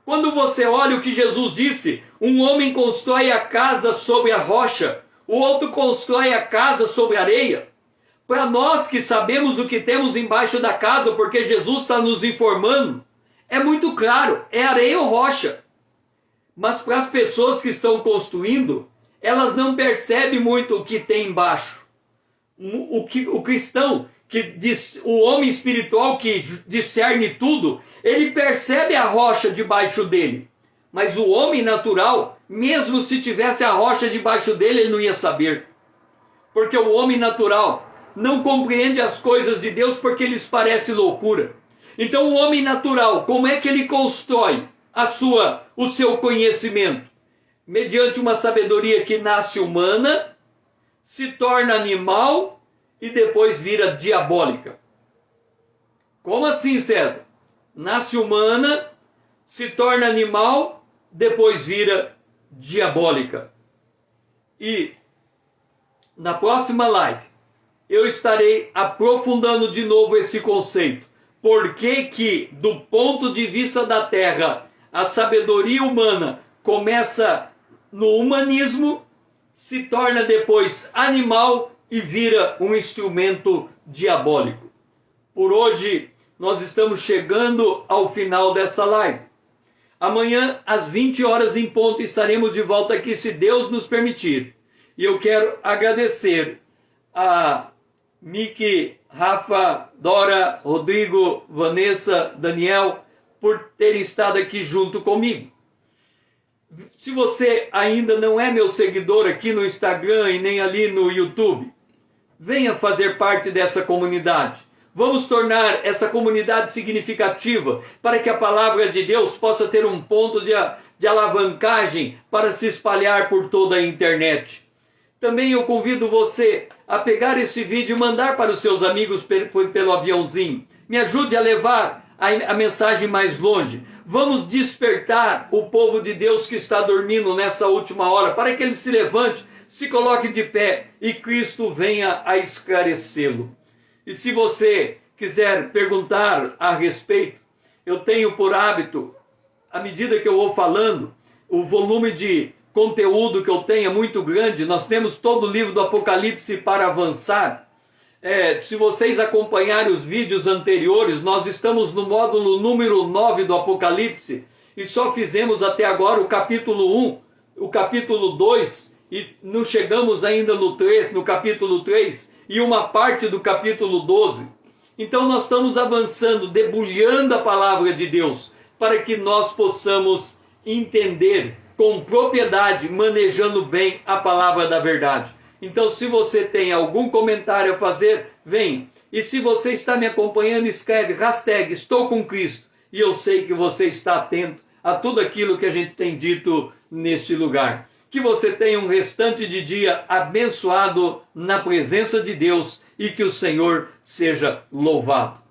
S1: Quando você olha o que Jesus disse, um homem constrói a casa sobre a rocha, o outro constrói a casa sobre a areia. Para nós que sabemos o que temos embaixo da casa, porque Jesus está nos informando, é muito claro, é areia ou rocha. Mas para as pessoas que estão construindo, elas não percebem muito o que tem embaixo. O cristão, o homem espiritual que discerne tudo, ele percebe a rocha debaixo dele. Mas o homem natural, mesmo se tivesse a rocha debaixo dele, ele não ia saber. Porque o homem natural não compreende as coisas de Deus porque lhes parece loucura. Então o homem natural, como é que ele constrói o seu conhecimento? Mediante uma sabedoria que nasce humana, se torna animal e depois vira diabólica. Como assim, César? Nasce humana, se torna animal, depois vira diabólica. E na próxima live eu estarei aprofundando de novo esse conceito. Por que do ponto de vista da Terra, a sabedoria humana começa no humanismo, se torna depois animal e vira um instrumento diabólico. Por hoje, nós estamos chegando ao final dessa live. Amanhã, às 20 horas em ponto, estaremos de volta aqui, se Deus nos permitir. E eu quero agradecer a Miki, Rafa, Dora, Rodrigo, Vanessa, Daniel, por terem estado aqui junto comigo. Se você ainda não é meu seguidor aqui no Instagram e nem ali no YouTube, venha fazer parte dessa comunidade. Vamos tornar essa comunidade significativa para que a palavra de Deus possa ter um ponto de alavancagem para se espalhar por toda a internet. Também eu convido você a pegar esse vídeo e mandar para os seus amigos pelo aviãozinho. Me ajude a levar a mensagem mais longe. Vamos despertar o povo de Deus que está dormindo nessa última hora, para que ele se levante, se coloque de pé e Cristo venha a esclarecê-lo. E se você quiser perguntar a respeito, eu tenho por hábito, à medida que eu vou falando, o volume de conteúdo que eu tenho é muito grande. Nós temos todo o livro do Apocalipse para avançar. Se vocês acompanharem os vídeos anteriores, nós estamos no módulo número 9 do Apocalipse e só fizemos até agora o capítulo 1, o capítulo 2 e não chegamos ainda no capítulo 3 e uma parte do capítulo 12. Então nós estamos avançando, debulhando a palavra de Deus para que nós possamos entender com propriedade, manejando bem a palavra da verdade. Então, se você tem algum comentário a fazer, vem. E se você está me acompanhando, escreve #Estou com Cristo. E eu sei que você está atento a tudo aquilo que a gente tem dito neste lugar. Que você tenha um restante de dia abençoado na presença de Deus e que o Senhor seja louvado.